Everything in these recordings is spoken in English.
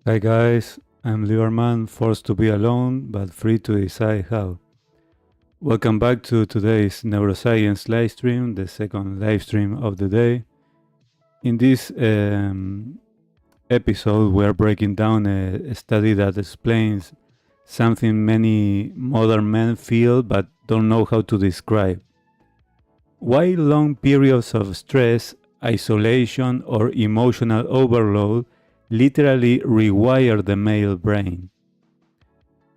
Hi guys, I'm Libertman, forced to be alone but free to decide how. Welcome back to today's Neuroscience livestream, the second livestream of the day. In this episode, we're breaking down a study that explains something many modern men feel but don't know how to describe. Why long periods of stress, isolation, or emotional overload literally rewire the male brain.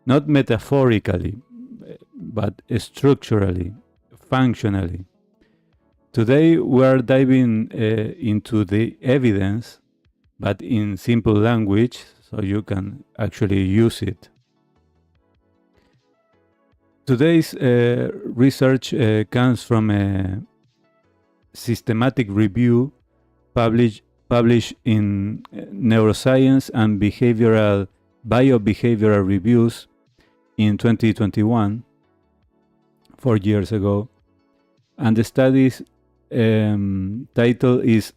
Not metaphorically, but structurally, functionally. Today we are diving into the evidence, but in simple language, so you can actually use it. Today's research comes from a systematic review published in Neuroscience and Biobehavioral Reviews in 2021, 4 years ago. And the study's title is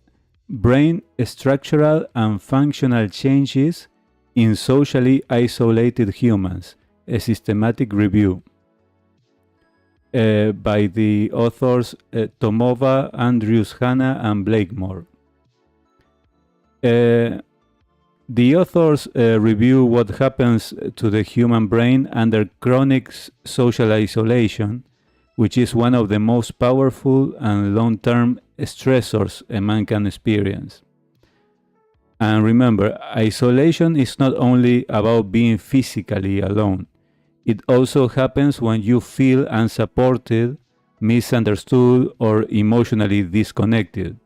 Brain Structural and Functional Changes in Socially Isolated Humans, a systematic review by the authors Tomova, Andrews, Hanna, and Blakemore. The authors review what happens to the human brain under chronic social isolation, which is one of the most powerful and long-term stressors a man can experience. And remember, isolation is not only about being physically alone. It also happens when you feel unsupported, misunderstood, or emotionally disconnected.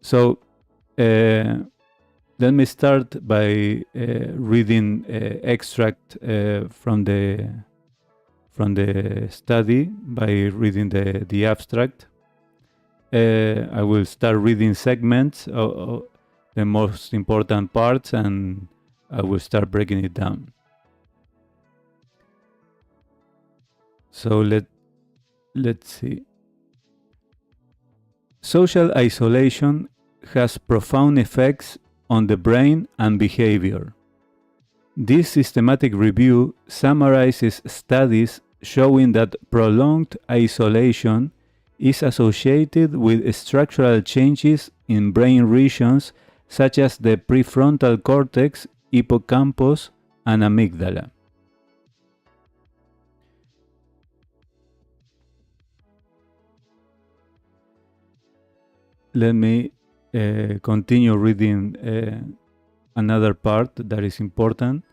So, let me start by reading extract from the from the study by reading the abstract. I will start reading segments of the most important parts, and I will start breaking it down. So let's see. Social isolation has profound effects on the brain and behavior. This systematic review summarizes studies showing that prolonged isolation is associated with structural changes in brain regions such as the prefrontal cortex, hippocampus, and amygdala. Let me continue reading another part that is important.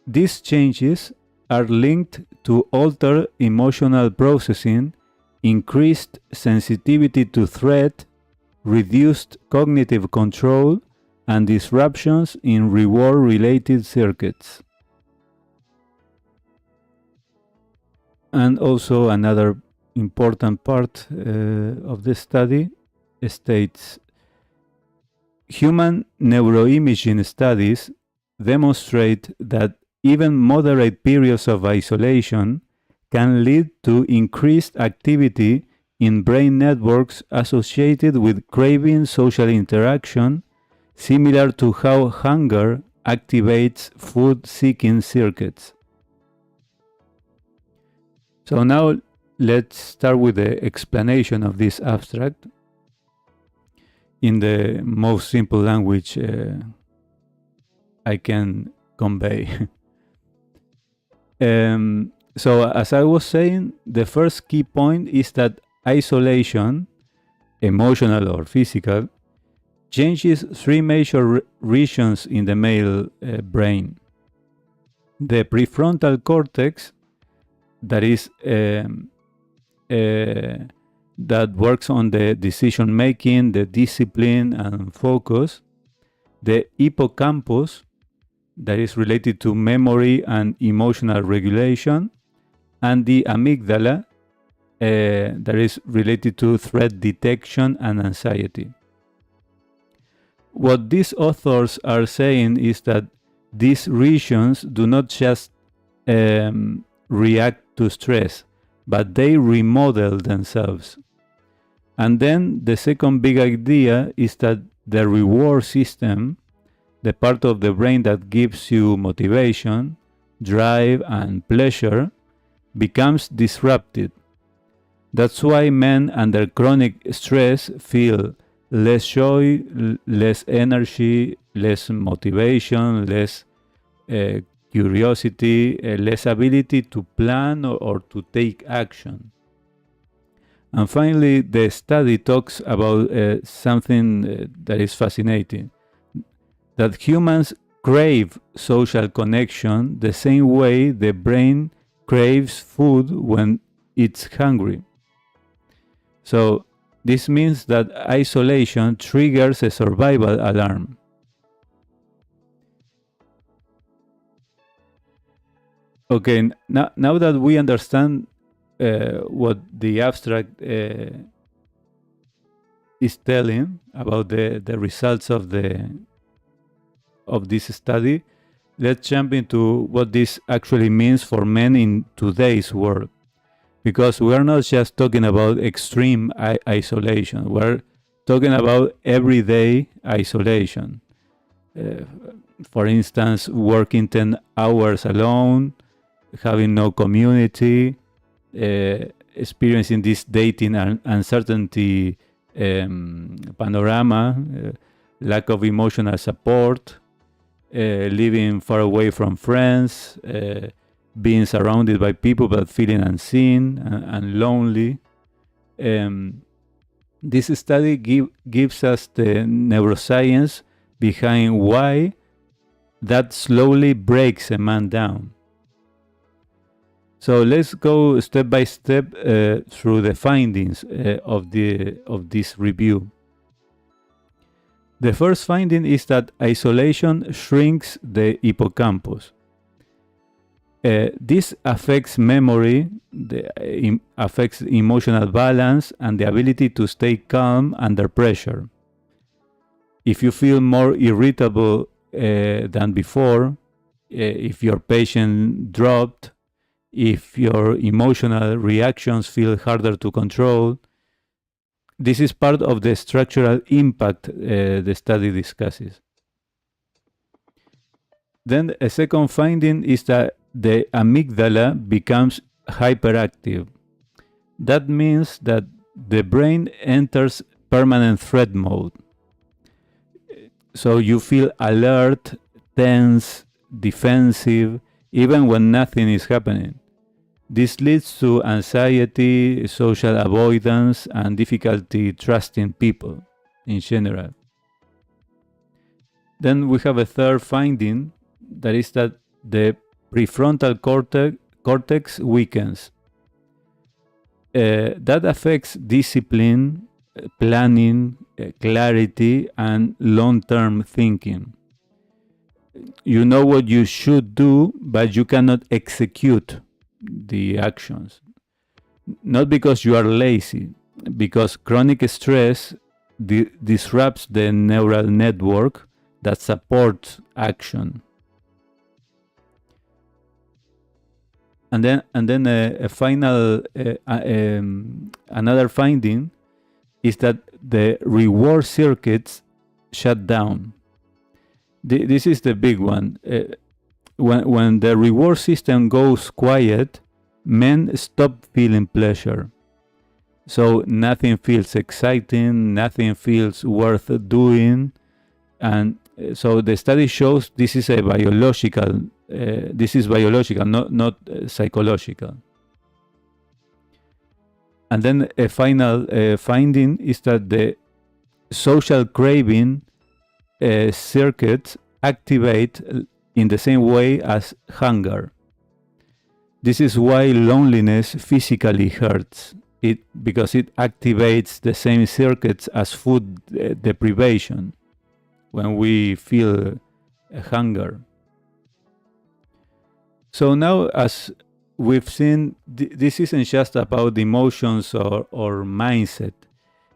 These changes are linked to altered emotional processing, increased sensitivity to threat, reduced cognitive control, and disruptions in reward-related circuits. And also another important part of the study states, human neuroimaging studies demonstrate that even moderate periods of isolation can lead to increased activity in brain networks associated with craving social interaction, similar to how hunger activates food-seeking circuits. So now let's start with the explanation of this abstract in the most simple language I can convey. So as I was saying, the first key point is that isolation, emotional or physical, changes three major regions in the male brain. The prefrontal cortex, that is that works on the decision making, the discipline and focus. The hippocampus, that is related to memory and emotional regulation, and the amygdala, that is related to threat detection and anxiety. What these authors are saying is that these regions do not just react to stress, but they remodel themselves. And then the second big idea is that the reward system, the part of the brain that gives you motivation, drive, and pleasure, becomes disrupted. That's why men under chronic stress feel less joy, less energy, less motivation, less curiosity, less ability to plan or to take action. And finally, the study talks about something that is fascinating, that humans crave social connection the same way the brain craves food when it's hungry. So this means that isolation triggers a survival alarm. Okay, now that we understand what the abstract is telling about the results of this study, let's jump into what this actually means for men in today's world. Because we're not just talking about extreme isolation, we're talking about everyday isolation. For instance, working 10 hours alone, having no community, experiencing this dating uncertainty panorama, lack of emotional support, living far away from friends, being surrounded by people but feeling unseen and lonely. This study gives us the neuroscience behind why that slowly breaks a man down. So let's go step by step through the findings of this review. The first finding is that isolation shrinks the hippocampus. This affects memory, affects emotional balance, and the ability to stay calm under pressure. If you feel more irritable than before, if your patience dropped, if your emotional reactions feel harder to control, this is part of the structural impact the study discusses. Then a second finding is that the amygdala becomes hyperactive. That means that the brain enters permanent threat mode. So you feel alert, tense, defensive, even when nothing is happening. This leads to anxiety, social avoidance, and difficulty trusting people in general. Then we have a third finding, that is that the prefrontal cortex weakens. That affects discipline, planning, clarity, and long-term thinking. You know what you should do, but you cannot execute the actions. Not because you are lazy, because chronic stress disrupts the neural network that supports action. And then a final another finding is that the reward circuits shut down. This is the big one. When the reward system goes quiet, men stop feeling pleasure. So nothing feels exciting, nothing feels worth doing, and so the study shows this is a biological. This is biological, not psychological. And then a final finding is that the social craving circuits activate in the same way as hunger. This is why loneliness physically hurts, because it activates the same circuits as food deprivation when we feel hunger. So now, as we've seen, this isn't just about emotions or mindset.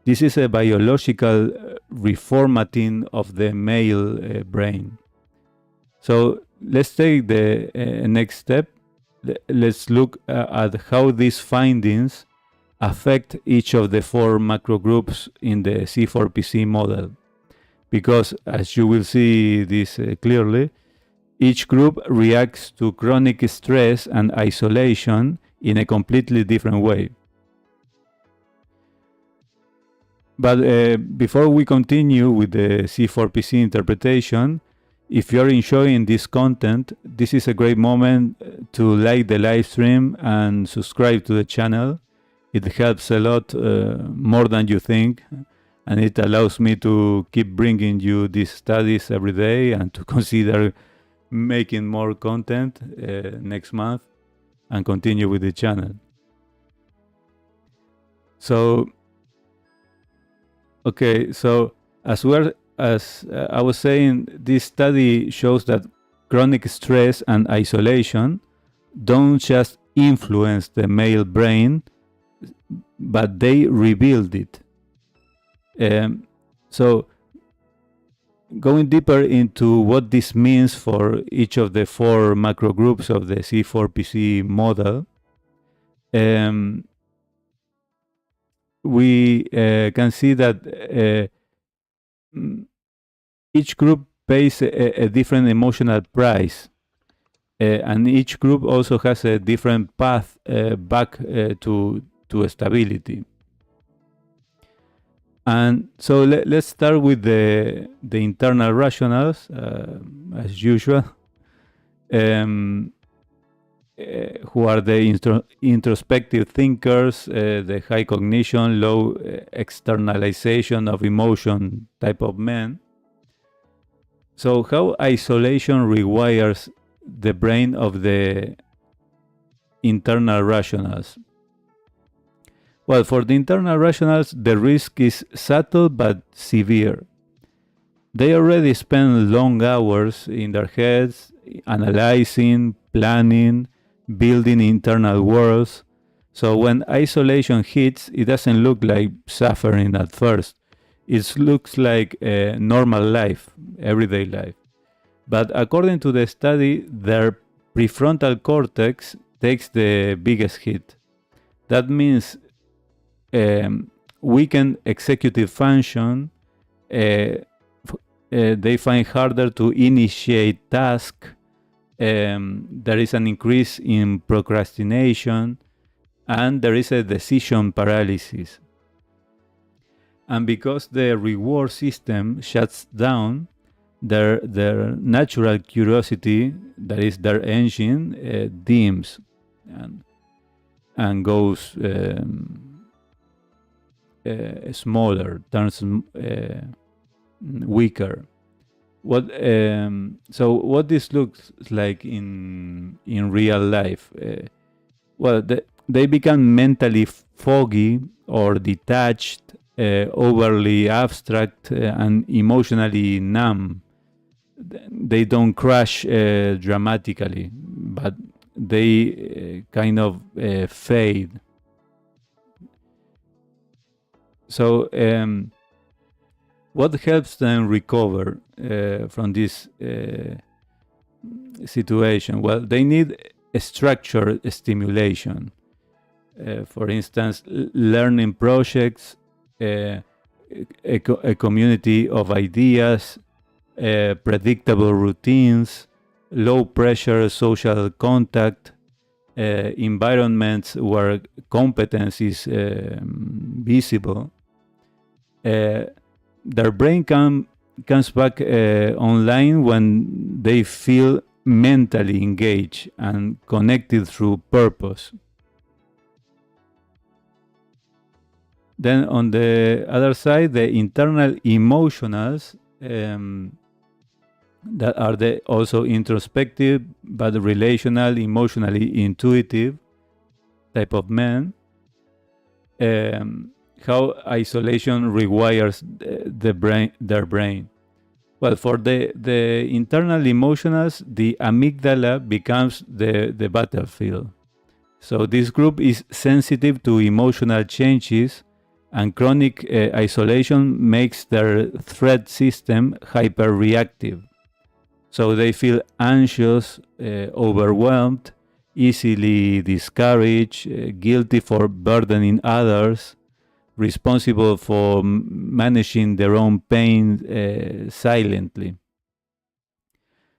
This is a biological reformatting of the male brain. So let's take the next step. Let's look at how these findings affect each of the 4 macro groups in the C4PC model. Because as you will see this clearly, each group reacts to chronic stress and isolation in a completely different way. But before we continue with the C4PC interpretation, if you're enjoying this content, this is a great moment to like the live stream and subscribe to the channel. It helps a lot, more than you think, and it allows me to keep bringing you these studies every day and to consider making more content next month and continue with the channel. So, okay, so as I was saying, this study shows that chronic stress and isolation don't just influence the male brain, but they rebuild it. So going deeper into what this means for each of the 4 macro groups of the C4PC model, we can see that each group pays a different emotional price, and each group also has a different path back to stability. And so let's start with the internal rationals, as usual, who are the introspective thinkers, the high cognition, low externalization of emotion type of men. So how isolation rewires the brain of the internal rationals? Well, for the internal rationals, the risk is subtle but severe. They already spend long hours in their heads analyzing, planning, building internal worlds. So when isolation hits, it doesn't look like suffering at first. It looks like a normal life, everyday life. But according to the study, their prefrontal cortex takes the biggest hit. That means weakened executive function. They find harder to initiate tasks. There is an increase in procrastination, and there is a decision paralysis. And because the reward system shuts down, their natural curiosity, that is their engine, dims and goes smaller, turns weaker. So what this looks like in real life? They become mentally foggy or detached, overly abstract, and emotionally numb. They don't crash dramatically, but they kind of fade. So what helps them recover from this situation? Well, they need a structured stimulation. For instance, learning projects, a community of ideas, predictable routines, low pressure social contact, environments where competence is visible. Their brain comes back online when they feel mentally engaged and connected through purpose. Then on the other side, the internal emotionals that are also introspective but relational, emotionally intuitive type of men. How isolation rewires their brain. Well, for the internal emotionals, the amygdala becomes the battlefield. So this group is sensitive to emotional changes, and chronic isolation makes their threat system hyper-reactive. So they feel anxious, overwhelmed, easily discouraged, guilty for burdening others, responsible for managing their own pain silently.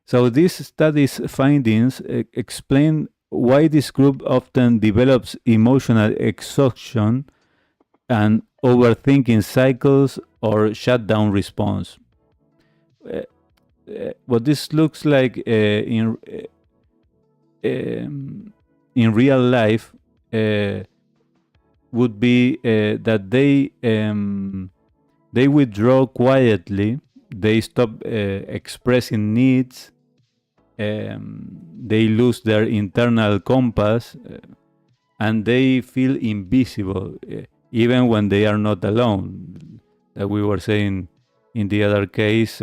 So this study's findings explain why this group often develops emotional exhaustion and overthinking cycles or shutdown response. What this looks like in real life would be that they withdraw quietly, they stop expressing needs, they lose their internal compass, and they feel invisible even when they are not alone. That we were saying in the other case,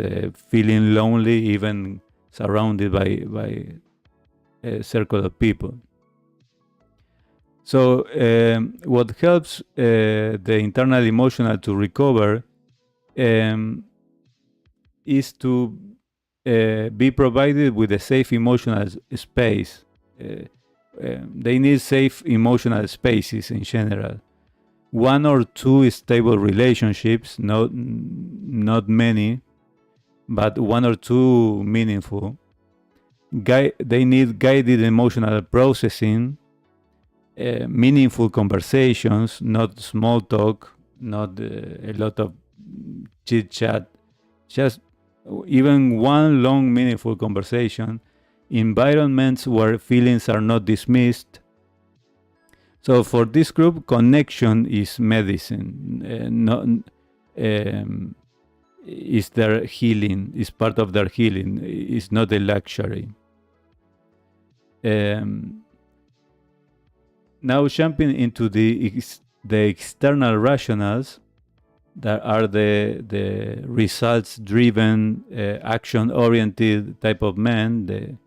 feeling lonely even surrounded by a circle of people. So what helps the internal emotional to recover is to be provided with a safe emotional space. They need safe emotional spaces in general. 1 or 2 stable relationships, not many, but 1 or 2 meaningful. They need guided emotional processing, meaningful conversations, not small talk, not a lot of chit chat, just even one long meaningful conversation, environments where feelings are not dismissed. So for this group, connection is medicine, is their healing, is part of their healing, is not a luxury. Now jumping into the external rationals, that are the results-driven, action-oriented type of men,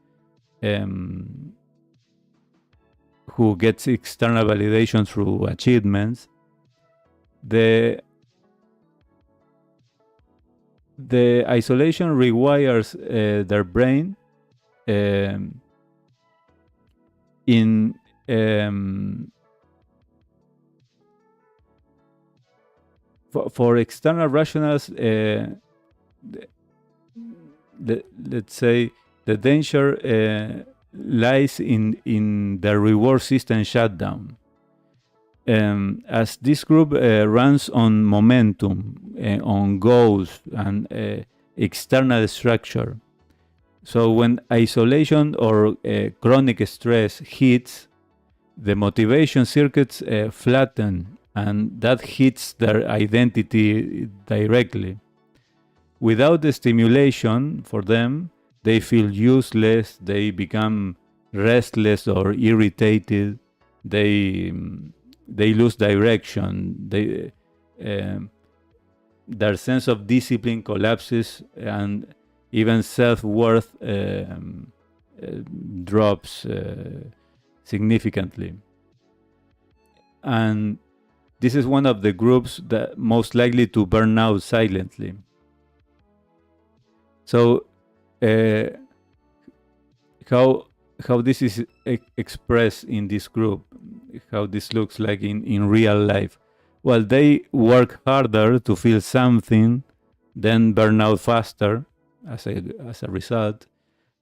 who gets external validation through achievements. The isolation rewires their brain in for external rationals. Let's say the danger lies in the reward system shutdown. As this group runs on momentum, on goals and external structure. So when isolation or chronic stress hits, the motivation circuits flatten, and that hits their identity directly. Without the stimulation for them, they feel useless, they become restless or irritated, they lose direction, their sense of discipline collapses, and even self-worth drops significantly. And this is one of the groups that most likely to burn out silently. So how this is expressed in this group, how this looks like in real life. Well, they work harder to feel something, then burn out faster as a result.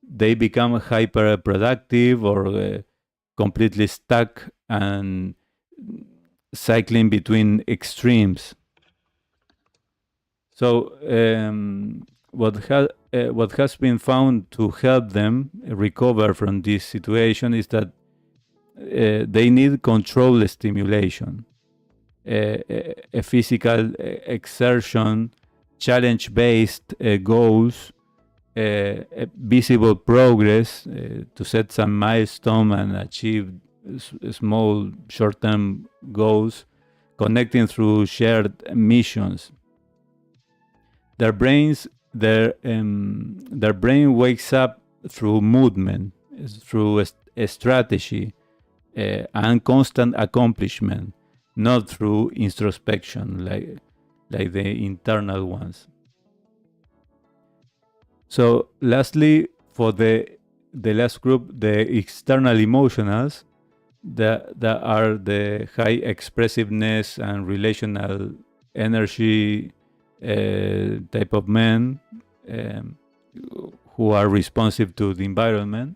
They become hyper productive or completely stuck and cycling between extremes. So what has been found to help them recover from this situation is that they need controlled stimulation, a physical exertion, challenge-based goals, visible progress to set some milestone and achieve small short-term goals, connecting through shared missions. Their brain wakes up through movement, through a strategy and constant accomplishment, not through introspection like the internal ones. So lastly, for the last group, the external emotionals, that are the high expressiveness and relational energy type of men who are responsive to the environment.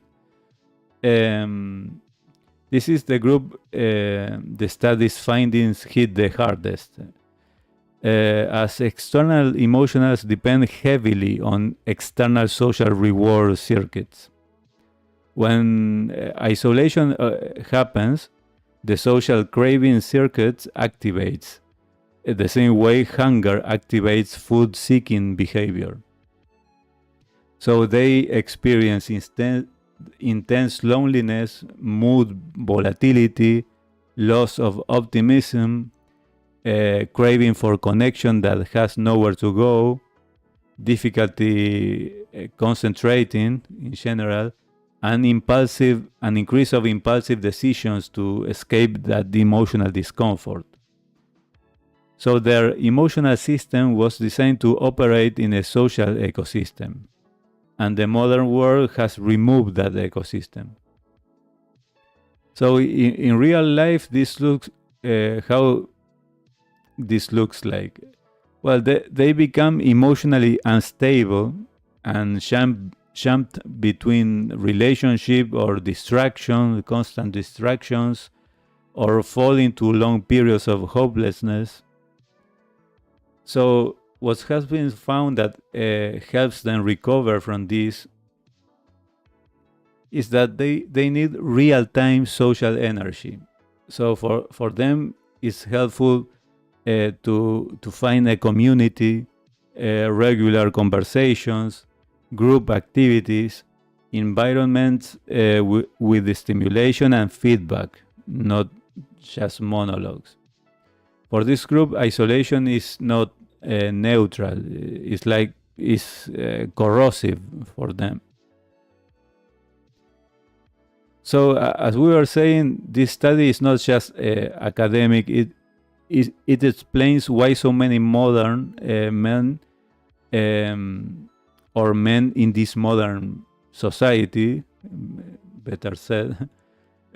This is the group the study's findings hit the hardest, as external emotionals depend heavily on external social reward circuits. When isolation happens, the social craving circuits activates, the same way hunger activates food-seeking behavior. So they experience intense loneliness, mood volatility, loss of optimism, craving for connection that has nowhere to go, difficulty concentrating in general, and an increase of impulsive decisions to escape that emotional discomfort. So their emotional system was designed to operate in a social ecosystem, and the modern world has removed that ecosystem. So in real life, this looks how this looks like. Well, they become emotionally unstable and jumped between relationship or distraction, constant distractions, or fall into long periods of hopelessness. So what has been found that helps them recover from this is that they need real-time social energy. So for them, it's helpful to find a community, regular conversations, group activities, environments with the stimulation and feedback, not just monologues. For this group, isolation is not neutral. It's corrosive for them. So as we were saying, this study is not just academic. It explains why so many modern men or men in this modern society, better said,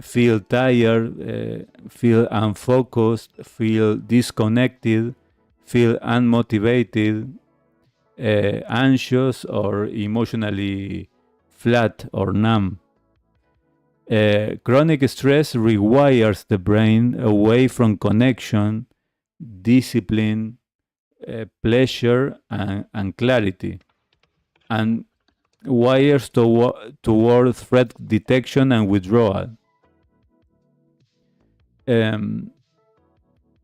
feel tired, feel unfocused, feel disconnected, feel unmotivated, anxious, or emotionally flat or numb. Chronic stress rewires the brain away from connection, discipline, pleasure, and clarity, and wires toward threat detection and withdrawal. And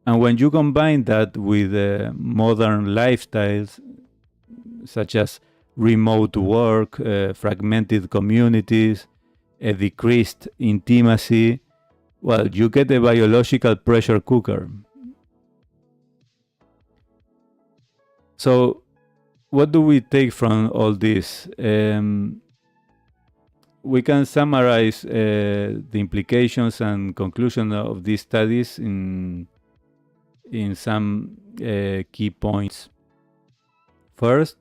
when you combine that with modern lifestyles, such as remote work, fragmented communities, a decreased intimacy, well, you get a biological pressure cooker. So, what do we take from all this? We can summarize the implications and conclusion of these studies in some key points. First,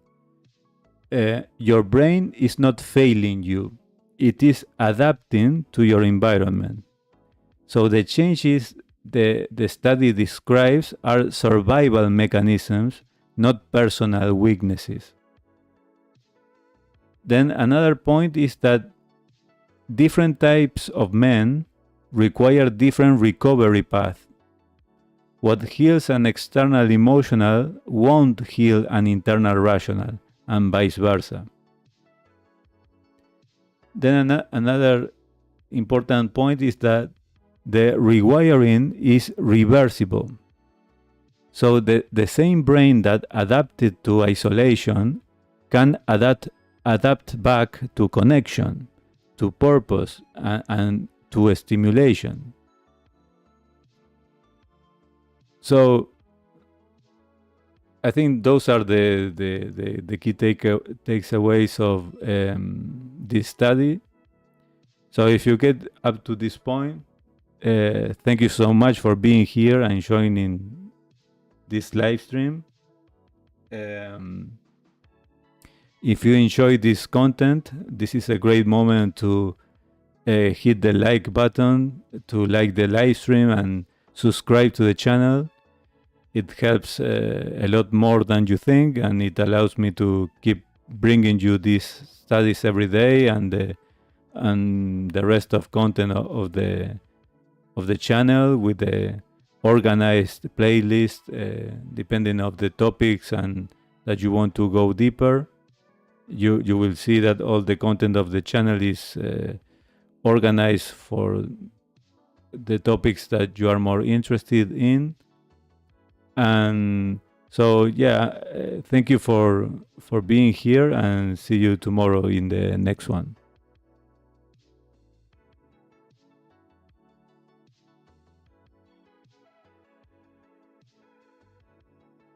your brain is not failing you. It is adapting to your environment. So the changes the study describes are survival mechanisms, not personal weaknesses. Then another point is that different types of men require different recovery paths. What heals an external emotional won't heal an internal rational, and vice versa. Then another important point is that the rewiring is reversible. So the same brain that adapted to isolation can adapt back to connection, to purpose, and to stimulation. So I think those are the key takeaways of this study. So if you get up to this point, thank you so much for being here and joining this live stream. If you enjoy this content, this is a great moment to hit the like button, to like the live stream and subscribe to the channel. It helps a lot more than you think, and it allows me to keep bringing you these studies every day and the rest of content of the channel with the organized playlist depending on the topics and that you want to go deeper. You will see that all the content of the channel is organized for the topics that you are more interested in. And so thank you for being here, and see you tomorrow in the next one.